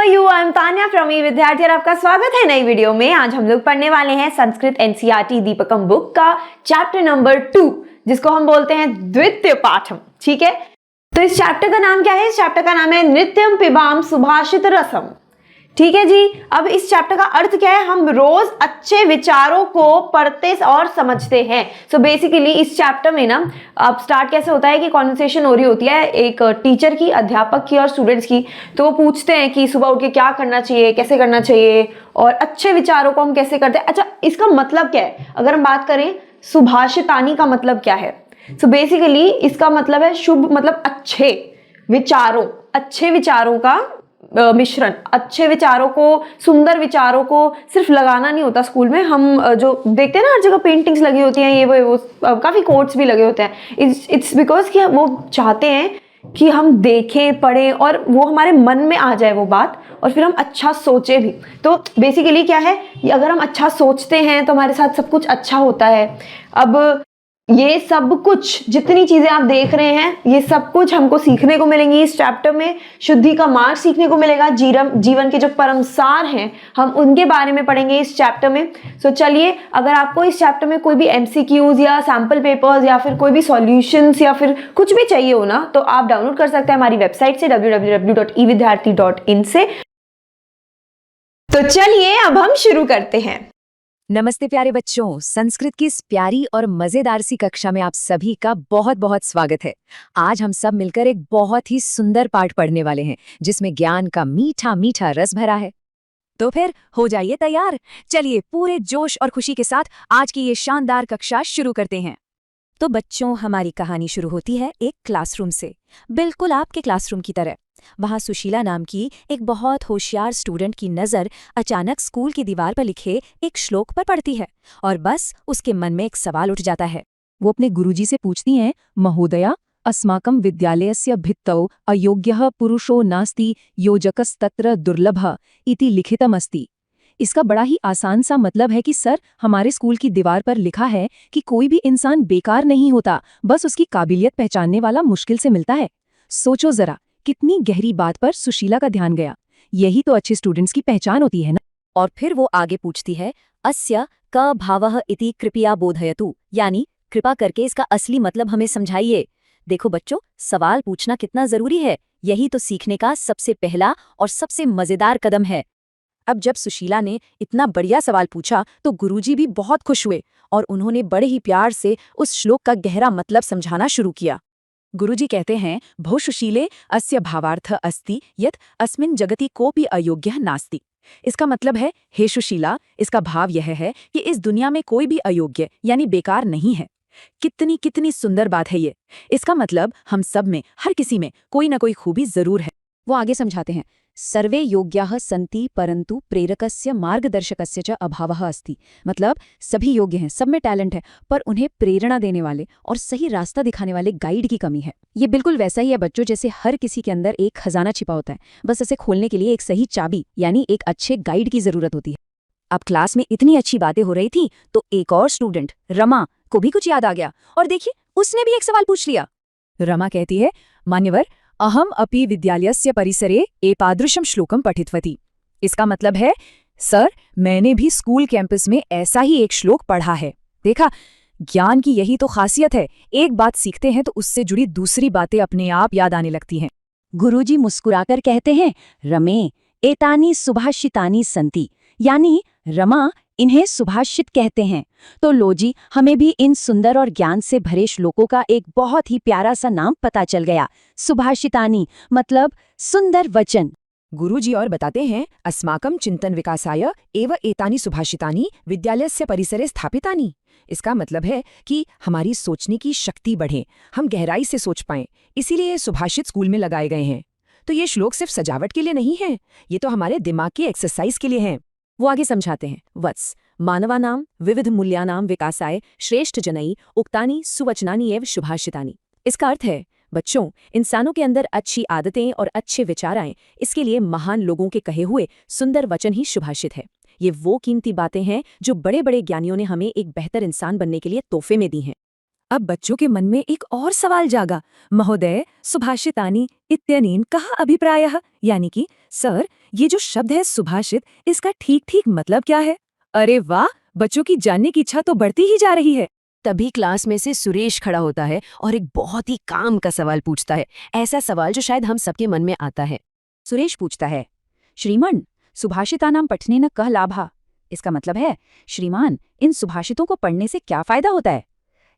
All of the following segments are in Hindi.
You I am Tanya from e Vidyarthi और आपका स्वागत है नई वीडियो में। आज हम लोग पढ़ने वाले हैं संस्कृत एनसीईआरटी दीपकम बुक का चैप्टर नंबर 2, जिसको हम बोलते हैं द्वितीय पाठम। ठीक है, तो इस चैप्टर का नाम क्या है? इस चैप्टर का नाम है नृत्यम पिबाम सुभाषित रसम। ठीक है जी, अब इस चैप्टर का अर्थ क्या है? हम रोज अच्छे विचारों को पढ़ते और समझते हैं। सो बेसिकली इस चैप्टर में ना, अब स्टार्ट कैसे होता है कि कॉन्वर्सेशन हो रही होती है एक टीचर की, अध्यापक की और स्टूडेंट्स की। तो वो पूछते हैं कि सुबह उठ के क्या करना चाहिए, कैसे करना चाहिए और अच्छे विचारों को हम कैसे करते हैं। अच्छा, इसका मतलब क्या है? अगर हम बात करें सुभाषितानी का मतलब क्या है? सो बेसिकली इसका मतलब है शुभ, मतलब अच्छे विचारों का मिश्रण। अच्छे विचारों को, सुंदर विचारों को सिर्फ लगाना नहीं होता। स्कूल में हम जो देखते हैं ना, हर जगह पेंटिंग्स लगी होती हैं, ये वो काफी कोट्स भी लगे होते हैं। इट्स बिकॉज कि वो चाहते हैं कि हम देखें, पढ़ें और वो हमारे मन में आ जाए वो बात, और फिर हम अच्छा सोचें भी। तो बेसिकली क्या है, अगर हम अच्छा सोचते हैं तो हमारे साथ सब कुछ अच्छा होता है। अब ये सब कुछ, जितनी चीजें आप देख रहे हैं, ये सब कुछ हमको सीखने को मिलेंगी इस चैप्टर में। शुद्धि का मार्ग सीखने को मिलेगा। जीवन के जो परम सार हैं, हम उनके बारे में पढ़ेंगे इस चैप्टर में। सो चलिए, अगर आपको इस चैप्टर में कोई भी एमसीक्यूज या सैम्पल पेपर्स या फिर कोई भी सॉल्यूशंस या फिर कुछ भी चाहिए हो ना, तो आप डाउनलोड कर सकते हैं हमारी वेबसाइट से www.evidyarthi.in से। तो चलिए अब हम शुरू करते हैं। नमस्ते प्यारे बच्चों, संस्कृत की इस प्यारी और मजेदार सी कक्षा में आप सभी का बहुत बहुत स्वागत है। आज हम सब मिलकर एक बहुत ही सुंदर पाठ पढ़ने वाले हैं, जिसमें ज्ञान का मीठा मीठा रस भरा है। तो फिर हो जाइए तैयार। चलिए पूरे जोश और खुशी के साथ आज की ये शानदार कक्षा शुरू करते हैं। तो बच्चों, हमारी कहानी शुरू होती है एक क्लासरूम से, बिल्कुल आपके क्लासरूम की तरह। वहां सुशीला नाम की एक बहुत होशियार स्टूडेंट की नज़र अचानक स्कूल की दीवार पर लिखे एक श्लोक पर पड़ती है और बस उसके मन में एक सवाल उठ जाता है। वो अपने गुरुजी से पूछती हैं, महोदया, अस्माकं विद्यालयस्य भित्तौ अयोग्यः पुरुषो नास्ति योजकस्तत्र दुर्लभः इति लिखितमस्ति। इसका बड़ा ही आसान सा मतलब है कि सर, हमारे स्कूल की दीवार पर लिखा है कि कोई भी इंसान बेकार नहीं होता, बस उसकी काबिलियत पहचानने वाला मुश्किल से मिलता है। सोचो जरा, कितनी गहरी बात पर सुशीला का ध्यान गया। यही तो अच्छे स्टूडेंट्स की पहचान होती है ना। और फिर वो आगे पूछती है, अस्य क भावः इति कृपया बोधयतु, यानी कृपा करके इसका असली मतलब हमें समझाइए। देखो बच्चों, सवाल पूछना कितना जरूरी है। यही तो सीखने का सबसे पहला और सबसे मजेदार कदम है। अब जब सुशीला ने इतना बढ़िया सवाल पूछा तो गुरुजी भी बहुत खुश हुए और उन्होंने बड़े ही प्यार से उस श्लोक का गहरा मतलब समझाना शुरू किया। गुरुजी कहते हैं, भो सुशीले अस्य भावार्थ अस्ति यत् अस्मिन् जगति कोपि अयोग्यः नास्ति। इसका मतलब है, हे सुशीला, इसका भाव यह है कि इस दुनिया में कोई भी अयोग्य यानी बेकार नहीं है। कितनी कितनी सुंदर बात है ये। इसका मतलब हम सब में, हर किसी में कोई ना कोई खूबी जरूर है। वो आगे समझाते हैं, सर्वे योग्याः सन्ति परंतु प्रेरकस्य मार्गदर्शकस्य च अभावः अस्ति। मतलब सभी योग्य हैं, सब में टैलेंट है, पर उन्हें प्रेरणा देने वाले और सही रास्ता दिखाने वाले गाइड की कमी है। ये बिल्कुल वैसा ही है बच्चों, जैसे हर किसी के अंदर एक खजाना छिपा होता है, बस इसे खोलने के लिए एक सही चाबी यानी एक अच्छे गाइड की जरूरत होती है। अब क्लास में इतनी अच्छी बातें हो रही थी तो एक और स्टूडेंट रमा को भी कुछ याद आ गया और देखिए, उसने भी एक सवाल पूछ लिया। रमा कहती है, मान्यवर, अहम अपि विद्यालयस्य परिसरे एतादृशं श्लोकम पठितवती। इसका मतलब है, सर, मैंने भी स्कूल कैंपस में ऐसा ही एक श्लोक पढ़ा है। देखा, ज्ञान की यही तो खासियत है, एक बात सीखते हैं तो उससे जुड़ी दूसरी बातें अपने आप याद आने लगती हैं। गुरुजी मुस्कुराकर कहते हैं, रमे एतानि सुभाषितानि सन्ति, यानी रमा, इन्हें सुभाषित कहते हैं। तो लो जी, हमें भी इन सुंदर और ज्ञान से भरे श्लोकों का एक बहुत ही प्यारा सा नाम पता चल गया। सुभाषितानि मतलब सुंदर वचन। गुरुजी और बताते हैं, अस्माकं चिंतन विकासाय एव एतानि सुभाषितानि विद्यालयस्य परिसरे स्थापितानि। इसका मतलब है कि हमारी सोचने की शक्ति बढ़े, हम गहराई से सोच पाएं, इसीलिए ये सुभाषित स्कूल में लगाए गए हैं। तो ये श्लोक सिर्फ सजावट के लिए नहीं है, ये तो हमारे दिमाग की एक्सरसाइज के लिए है। वो आगे समझाते हैं, वत्स मानवानां विविध मूल्यानां विकासाय श्रेष्ठ जनई उक्तानि सुवचनानि एव सुभाषितानि। इसका अर्थ है, बच्चों, इंसानों के अंदर अच्छी आदतें और अच्छे विचार आएं, इसके लिए महान लोगों के कहे हुए सुंदर वचन ही सुभाषित है। ये वो कीमती बातें हैं जो बड़े बड़े ज्ञानियों ने हमें एक बेहतर इंसान बनने के लिए तोहफे में दी हैं। अब बच्चों के मन में एक और सवाल जागा। महोदय सुभाषितानि इत्यनेन कः अभिप्रायः, यानी कि सर ये जो शब्द है सुभाषित, इसका ठीक ठीक मतलब क्या है? अरे वाह, बच्चों की जानने की इच्छा तो बढ़ती ही जा रही है। तभी क्लास में से सुरेश खड़ा होता है और एक बहुत ही काम का सवाल पूछता है, ऐसा सवाल जो शायद हम सबके मन में आता है। सुरेश पूछता है, श्रीमन सुभाषितानां पठनेन कः लाभः? इसका मतलब है, श्रीमान इन सुभाषितों को पढ़ने से क्या फायदा होता है?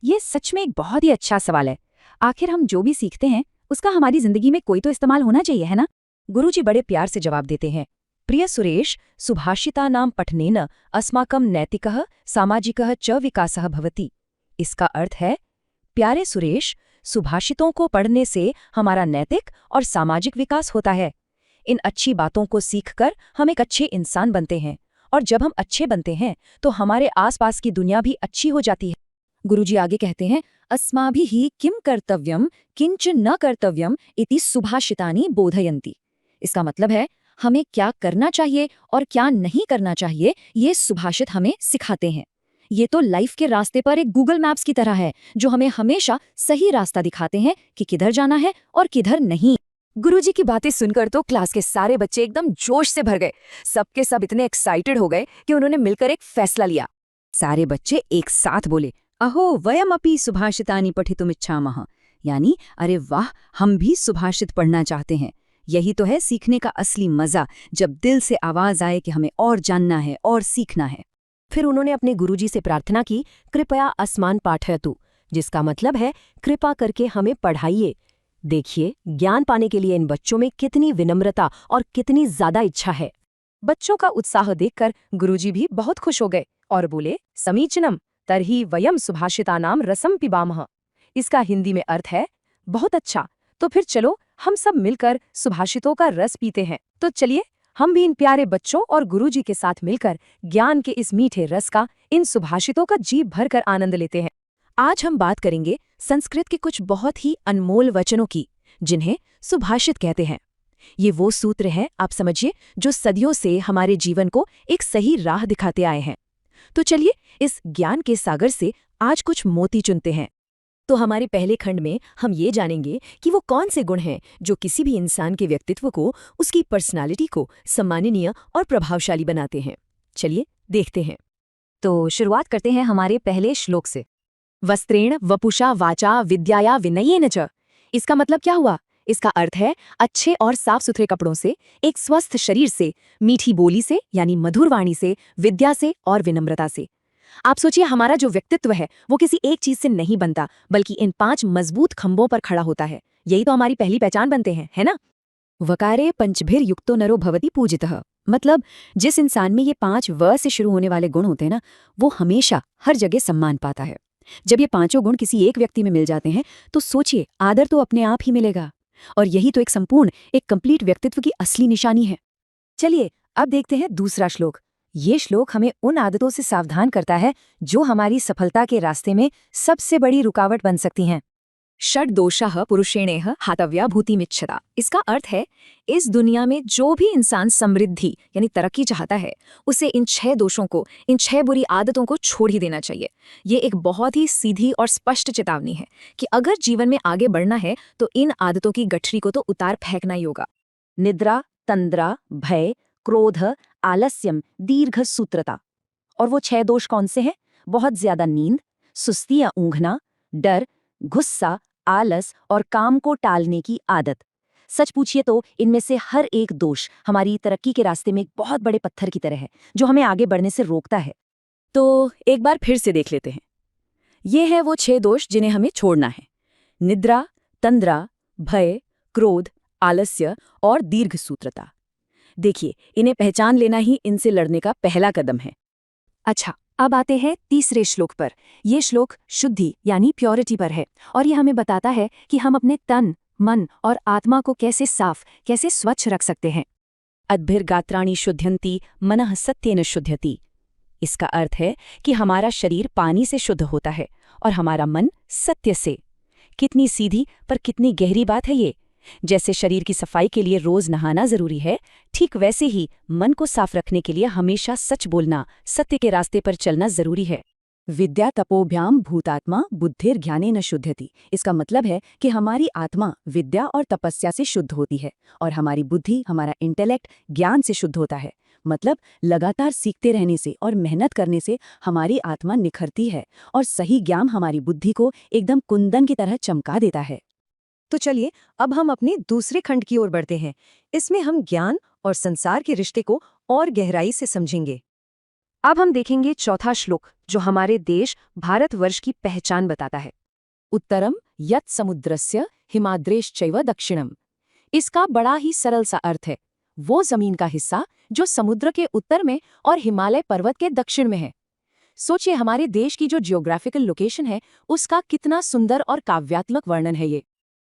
ये सच में एक बहुत ही अच्छा सवाल है। आखिर हम जो भी सीखते हैं उसका हमारी जिंदगी में कोई तो इस्तेमाल होना चाहिए, है ना? गुरुजी बड़े प्यार से जवाब देते हैं, प्रिय सुरेश, सुभाषितानां पठनेन अस्माकं नैतिकः सामाजिकः च विकासः भवति। इसका अर्थ है, प्यारे सुरेश, सुभाषितों को पढ़ने से हमारा नैतिक और सामाजिक विकास होता है। इन अच्छी बातों को सीखकर हम एक अच्छे इंसान बनते हैं, और जब हम अच्छे बनते हैं तो हमारे आसपास की दुनिया भी अच्छी हो जाती है। गुरुजी आगे कहते हैं, अस्माभिः किं कर्तव्यम किंच न कर्तव्यम इति सुभाषितानि बोधयन्ति। इसका मतलब है, हमें क्या करना चाहिए और क्या नहीं करना चाहिए, ये सुभाषित हमें सिखाते हैं। ये तो लाइफ के रास्ते पर एक गूगल मैप्स की तरह है, जो हमें हमेशा सही रास्ता दिखाते हैं कि किधर जाना है और किधर नहीं। गुरुजी की बातें सुनकर तो क्लास के सारे बच्चे एकदम जोश से भर गए। सबके सब इतने एक्साइटेड हो गए कि उन्होंने मिलकर एक फैसला लिया। सारे बच्चे एक साथ बोले, अहो वयमपि सुभाषितानि पठितुमिच्छामः, यानी अरे वाह, हम भी सुभाषित पढ़ना चाहते हैं। यही तो है सीखने का असली मजा, जब दिल से आवाज आए कि हमें और जानना है और सीखना है। फिर उन्होंने अपने गुरुजी से प्रार्थना की, कृपया अस्मान् पाठयतु, जिसका मतलब है कृपा करके हमें पढ़ाइए। देखिए, ज्ञान पाने के लिए इन बच्चों में कितनी विनम्रता और कितनी ज्यादा इच्छा है। बच्चों का उत्साह देखकर गुरुजी भी बहुत खुश हो गए और बोले, समीचीनम तर्हि वयम सुभाषितानां रसम पिबामः। इसका हिंदी में अर्थ है, बहुत अच्छा, तो फिर चलो हम सब मिलकर सुभाषितों का रस पीते हैं। तो चलिए हम भी इन प्यारे बच्चों और गुरुजी के साथ मिलकर ज्ञान के इस मीठे रस का, इन सुभाषितों का जी भरकर आनंद लेते हैं। आज हम बात करेंगे संस्कृत के कुछ बहुत ही अनमोल वचनों की, जिन्हें सुभाषित कहते हैं। ये वो सूत्र हैं, आप समझिए, जो सदियों से हमारे जीवन को एक सही राह दिखाते आए हैं। तो चलिए इस ज्ञान के सागर से आज कुछ मोती चुनते हैं। तो हमारे पहले खंड में हम ये जानेंगे कि वो कौन से गुण हैं जो किसी भी इंसान के व्यक्तित्व को, उसकी पर्सनालिटी को सम्माननीय और प्रभावशाली बनाते हैं। चलिए देखते हैं। तो शुरुआत करते हैं हमारे पहले श्लोक से। वस्त्रेण वपुषा वाचा विद्याया विनयेन च। इसका मतलब क्या हुआ? इसका अर्थ है अच्छे और साफ सुथरे कपड़ों से, एक स्वस्थ शरीर से, मीठी बोली से यानी मधुर वाणी से, विद्या से और विनम्रता से। आप सोचिए, हमारा जो व्यक्तित्व है वो किसी एक चीज से नहीं बनता, बल्कि इन 5 मजबूत खंभों पर खड़ा होता है। यही तो हमारी पहली पहचान बनते हैं, है ना? वकारे पंचभिर युक्तो नरो भवति पूजितः। मतलब जिस इंसान में ये 5 व से शुरू होने वाले गुण होते हैं ना, वो हमेशा हर जगह सम्मान पाता है। जब ये 5 गुण किसी एक व्यक्ति में मिल जाते हैं तो सोचिए, आदर तो अपने आप ही मिलेगा। और यही तो एक संपूर्ण, एक कंप्लीट व्यक्तित्व की असली निशानी है। चलिए अब देखते हैं दूसरा श्लोक। ये श्लोक हमें उन आदतों से सावधान करता है जो हमारी सफलता के रास्ते में सबसे बड़ी रुकावट बन सकती हैं। षड् दोषाः पुरुषेणेह हातव्या भूतिमिच्छता। इसका अर्थ है, इस दुनिया में जो भी इंसान समृद्धि यानी तरक्की चाहता है, उसे इन 6 दोषों को, इन 6 बुरी आदतों को छोड़ ही देना चाहिए। ये एक बहुत ही सीधी और स्पष्ट चेतावनी है कि अगर जीवन में आगे बढ़ना है तो इन आदतों की गठरी को तो उतार फेंकना ही होगा। निद्रा, तंद्रा, भय, क्रोध, आलस्यम, दीर्घ सूत्रता। और वो 6 दोष कौन से हैं? बहुत ज्यादा नींद, सुस्ती या ऊँघना, डर, गुस्सा, आलस और काम को टालने की आदत। सच पूछिए तो इनमें से हर एक दोष हमारी तरक्की के रास्ते में एक बहुत बड़े पत्थर की तरह है, जो हमें आगे बढ़ने से रोकता है। तो एक बार फिर से देख लेते हैं। ये है वो 6 दोष जिन्हें हमें छोड़ना है। निद्रा, तंद्रा, भय, क्रोध, आलस्य और दीर्घ सूत्रता। देखिए, इन्हें पहचान लेना ही इनसे लड़ने का पहला कदम है। अच्छा, अब आते हैं तीसरे श्लोक पर। यह श्लोक शुद्धि यानी प्योरिटी पर है, और यह हमें बताता है कि हम अपने तन, मन और आत्मा को कैसे साफ, कैसे स्वच्छ रख सकते हैं। अद्भिर्गात्राणि शुद्ध्यन्ति मनः सत्येन शुद्ध्यति। इसका अर्थ है कि हमारा शरीर पानी से शुद्ध होता है और हमारा मन सत्य से। कितनी सीधी पर कितनी गहरी बात है ये। जैसे शरीर की सफाई के लिए रोज नहाना जरूरी है, ठीक वैसे ही मन को साफ रखने के लिए हमेशा सच बोलना, सत्य के रास्ते पर चलना जरूरी है। विद्या तपोभ्याम भूतात्मा बुद्धिर ज्ञानेन शुध्यति। इसका मतलब है कि हमारी आत्मा विद्या और तपस्या से शुद्ध होती है और हमारी बुद्धि, हमारा इंटेलेक्ट ज्ञान से शुद्ध होता है। मतलब लगातार सीखते रहने से और मेहनत करने से हमारी आत्मा निखरती है और सही ज्ञान हमारी बुद्धि को एकदम कुंदन की तरह चमका देता है। तो चलिए अब हम अपने दूसरे खंड की ओर बढ़ते हैं। इसमें हम ज्ञान और संसार के रिश्ते को और गहराई से समझेंगे। अब हम देखेंगे चौथा श्लोक, जो हमारे देश भारतवर्ष की पहचान बताता है। उत्तरम यत् समुद्रस्य हिमाद्रेश्चैव दक्षिणम। इसका बड़ा ही सरल सा अर्थ है, वो जमीन का हिस्सा जो समुद्र के उत्तर में और हिमालय पर्वत के दक्षिण में है। सोचिए हमारे देश की जो जियोग्राफिकल लोकेशन है उसका कितना सुंदर और काव्यात्मक वर्णन है ये।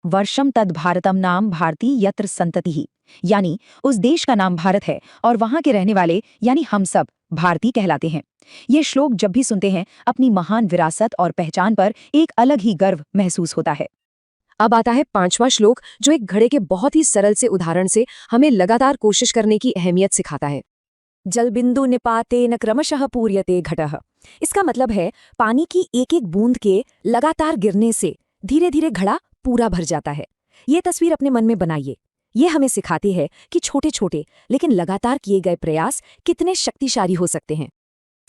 वर्षम तद भारतम नाम भारती यत्र संतति, यानी उस देश का नाम भारत है और वहां के रहने वाले यानी हम सब भारतीय कहलाते हैं। ये श्लोक जब भी सुनते हैं अपनी महान विरासत और पहचान पर एक अलग ही गर्व महसूस होता है। अब आता है पांचवां श्लोक, जो एक घड़े के बहुत ही सरल से उदाहरण से हमें लगातार कोशिश करने की अहमियत सिखाता है। जलबिंदु निपातेन क्रमशः पूर्यते घटः। इसका मतलब है पानी की एक एक बूंद के लगातार गिरने से धीरे धीरे घड़ा पूरा भर जाता है। ये तस्वीर अपने मन में बनाइए। ये हमें सिखाती है कि छोटे छोटे लेकिन लगातार किए गए प्रयास कितने शक्तिशाली हो सकते हैं।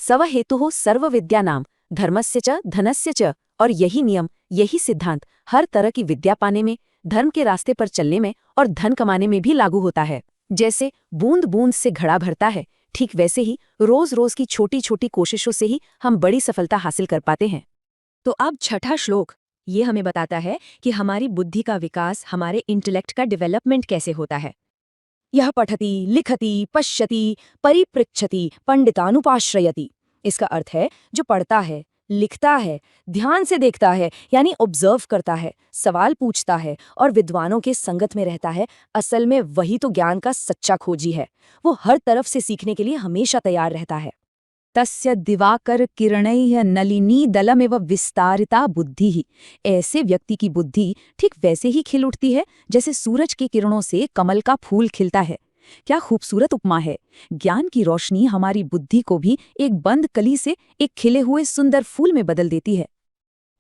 सव हेतुः सर्व विद्यानाम धर्मस्य च धनस्य च। और यही नियम, यही सिद्धांत हर तरह की विद्या पाने में, धर्म के रास्ते पर चलने में और धन कमाने में भी लागू होता है। जैसे बूंद बूंद से घड़ा भरता है, ठीक वैसे ही रोज रोज की छोटी छोटी कोशिशों से ही हम बड़ी सफलता हासिल कर पाते हैं। तो अब छठा श्लोक ये हमें बताता है कि हमारी बुद्धि का विकास, हमारे इंटेलेक्ट का डेवलपमेंट कैसे होता है। यह पठति लिखति पश्यति परिपृच्छति पंडितानुपाश्रयति। इसका अर्थ है जो पढ़ता है, लिखता है, ध्यान से देखता है यानी ऑब्जर्व करता है, सवाल पूछता है और विद्वानों के संगत में रहता है, असल में वही तो ज्ञान का सच्चा खोजी है। वो हर तरफ से सीखने के लिए हमेशा तैयार रहता है। तस्य दिवाकर किरणैः नलिनी दलमिव विस्तारिता बुद्धि। ऐसे व्यक्ति की बुद्धि ठीक वैसे ही खिल उठती है जैसे सूरज की किरणों से कमल का फूल खिलता है। क्या खूबसूरत उपमा है। ज्ञान की रोशनी हमारी बुद्धि को भी एक बंद कली से एक खिले हुए सुंदर फूल में बदल देती है।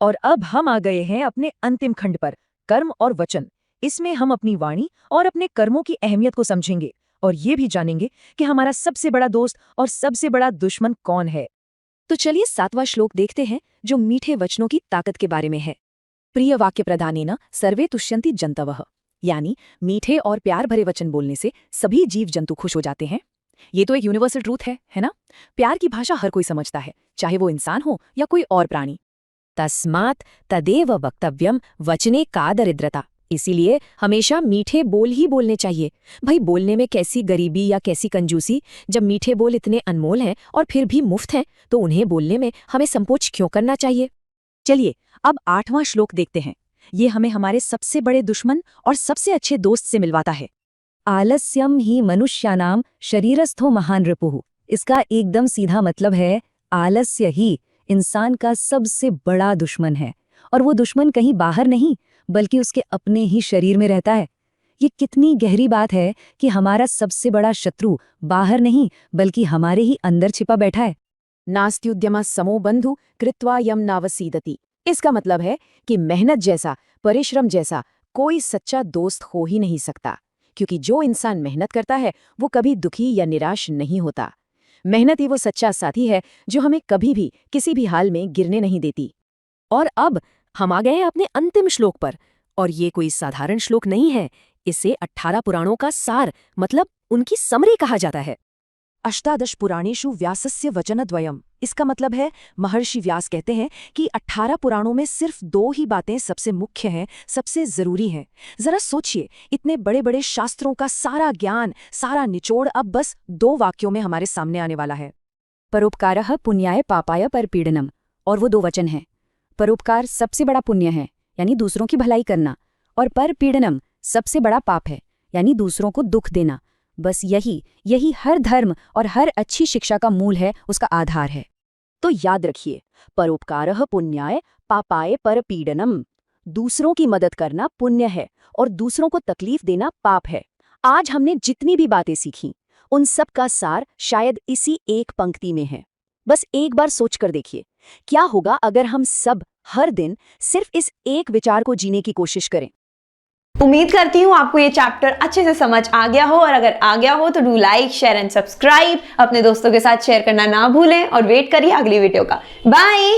और अब हम आ गए हैं अपने अंतिम खंड पर, कर्म और वचन। इसमें हम अपनी वाणी और अपने कर्मों की अहमियत को समझेंगे और ये भी जानेंगे कि हमारा सबसे बड़ा दोस्त और सबसे बड़ा दुश्मन कौन है। तो चलिए 7वां श्लोक देखते हैं, जो मीठे वचनों की ताकत के बारे में है। प्रिय वाक्य प्रदानेन सर्वे तुष्यन्ति जन्तवः। यानी मीठे और प्यार भरे वचन बोलने से सभी जीव जंतु खुश हो जाते हैं। ये तो एक यूनिवर्सल ट्रूथ है ना। प्यार की भाषा हर कोई समझता है, चाहे वो इंसान हो या कोई और प्राणी। तस्मात् तदेव वक्तव्यम वचने का दरिद्रता। इसीलिए हमेशा मीठे बोल ही बोलने चाहिए। भाई बोलने में कैसी गरीबी या कैसी कंजूसी, जब मीठे बोल इतने अनमोल हैं और फिर भी मुफ्त हैं, तो उन्हें बोलने में हमें संकोच क्यों करना चाहिए। चलिए अब 8वां श्लोक देखते हैं। ये हमें हमारे सबसे बड़े दुश्मन और सबसे अच्छे दोस्त से मिलवाता है। आलस्यम ही मनुष्यानाम शरीरस्थो महान रिपुः। इसका एकदम सीधा मतलब है आलस्य ही इंसान का सबसे बड़ा दुश्मन है, और वो दुश्मन कहीं बाहर नहीं बल्कि उसके अपने ही शरीर में रहता है। ये कितनी गहरी बात है कि हमारा सबसे बड़ा शत्रु बाहर नहीं बल्कि हमारे ही अंदर छिपा बैठा है। नास्त्युद्यमः समो बंधु कृत्वा यम नावसीदति। इसका मतलब है कि मेहनत जैसा, परिश्रम जैसा कोई सच्चा दोस्त हो ही नहीं सकता, क्योंकि जो इंसान मेहनत करता है वो कभी दुखी या निराश नहीं होता। मेहनत ही वो सच्चा साथी है जो हमें कभी भी किसी भी हाल में गिरने नहीं देती। और अब हम आ गए हैं अपने अंतिम श्लोक पर, और ये कोई साधारण श्लोक नहीं है। इसे 18 पुराणों का सार मतलब उनकी समरी कहा जाता है। अष्टादश पुराणेषु व्यासस्य वचनद्वयम्। इसका मतलब है महर्षि व्यास कहते हैं कि 18 पुराणों में सिर्फ 2 ही बातें सबसे मुख्य हैं, सबसे जरूरी हैं। जरा सोचिए, इतने बड़े बड़े शास्त्रों का सारा ज्ञान, सारा निचोड़ अब बस 2 वाक्यों में हमारे सामने आने वाला है। परोपकारः पुण्याय पापाय परपीडनम। और वो 2 वचन हैं। परोपकार सबसे बड़ा पुण्य है, यानी दूसरों की भलाई करना, और परपीडनम सबसे बड़ा पाप है, यानी दूसरों को दुख देना। बस यही हर धर्म और हर अच्छी शिक्षा का मूल है, उसका आधार है। तो याद रखिए, परोपकारः पुण्याय पापाय परपीडनम। दूसरों की मदद करना पुण्य है और दूसरों को तकलीफ देना पाप है। आज हमने जितनी भी बातें सीखी उन सब का सार शायद इसी एक पंक्ति में है। बस एक बार सोच कर देखिए क्या होगा अगर हम सब हर दिन सिर्फ इस एक विचार को जीने की कोशिश करें? उम्मीद करती हूँ आपको ये चैप्टर अच्छे से समझ आ गया हो, और अगर आ गया हो तो do like, share and subscribe. अपने दोस्तों के साथ शेयर करना ना भूलें और वेट करिए अगली वीडियो का। बाय।